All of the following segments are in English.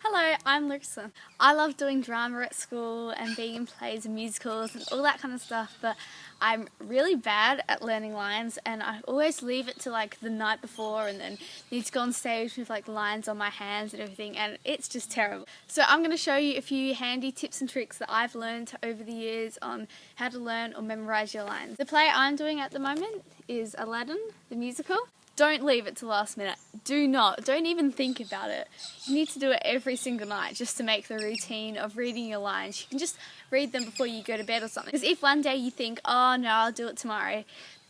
Hello, I'm Larissa. I love doing drama at school and being in plays and musicals and all that kind of stuff, but I'm really bad at learning lines and I always leave it to like the night before and then need to go on stage with like lines on my hands and everything, and it's just terrible. So I'm going to show you a few handy tips and tricks that I've learned over the years on how to learn or memorize your lines. The play I'm doing at the moment is Aladdin, the musical. Don't leave it to last minute. Don't even think about it. You need to do it every single night just to make the routine of reading your lines. You can just read them before you go to bed or something. Because if one day you think, oh no, I'll do it tomorrow,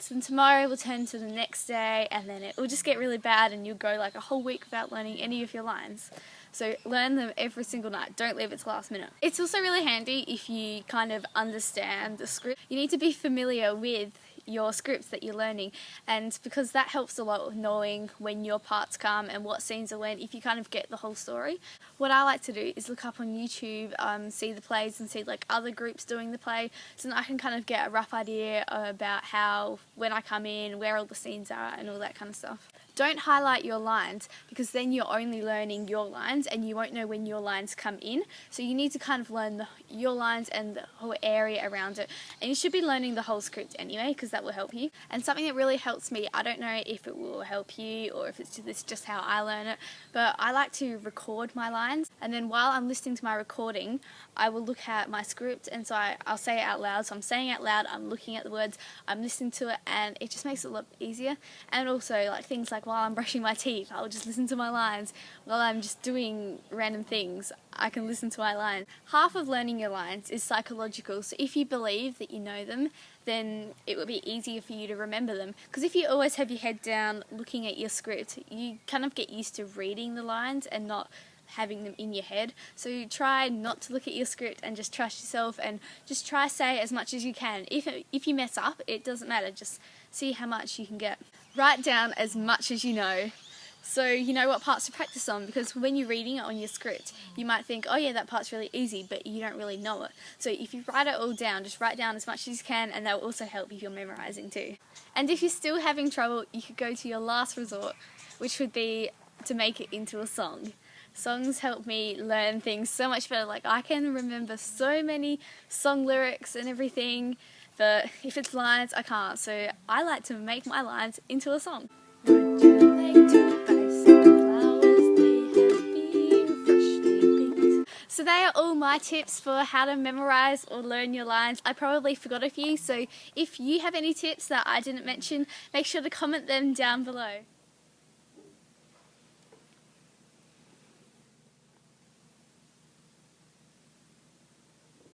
then tomorrow will turn to the next day and then it will just get really bad and you'll go like a whole week without learning any of your lines. So learn them every single night. Don't leave it to last minute. It's also really handy if you kind of understand the script. You need to be familiar with your scripts that you're learning, and because that helps a lot with knowing when your parts come and what scenes are when, if you kind of get the whole story. What I like to do is look up on YouTube, see the plays and see like other groups doing the play, so that I can kind of get a rough idea about how, when I come in, where all the scenes are and all that kind of stuff. Don't highlight your lines because then you're only learning your lines and you won't know when your lines come in. So you need to kind of learn your lines and the whole area around it. And you should be learning the whole script anyway because that will help you. And something that really helps me, I don't know if it will help you or if it's just how I learn it, but I like to record my lines, and then while I'm listening to my recording, I will look at my script, and so I'll say it out loud. So I'm saying it out loud, I'm looking at the words, I'm listening to it, and it just makes it a lot easier. And also like things like while I'm brushing my teeth, I'll just listen to my lines. While I'm just doing random things, I can listen to my lines. Half of learning your lines is psychological, so if you believe that you know them, then it will be easier for you to remember them. Because if you always have your head down looking at your script, you kind of get used to reading the lines and not having them in your head. So try not to look at your script and just trust yourself and just try say as much as you can. If you mess up, it doesn't matter, just see how much you can get. Write down as much as you know, so you know what parts to practice on, because when you're reading it on your script you might think, oh yeah, that part's really easy, but you don't really know it. So if you write it all down, just write down as much as you can, and that will also help if you're memorizing too. And if you're still having trouble, you could go to your last resort, which would be to make it into a song. Songs help me learn things so much better. Like I can remember so many song lyrics and everything, but if it's lines, I can't. So I like to make my lines into a song. Would you like to buy some flowers? They have been freshly picked. So they are all my tips for how to memorize or learn your lines. I probably forgot a few, so if you have any tips that I didn't mention, make sure to comment them down below.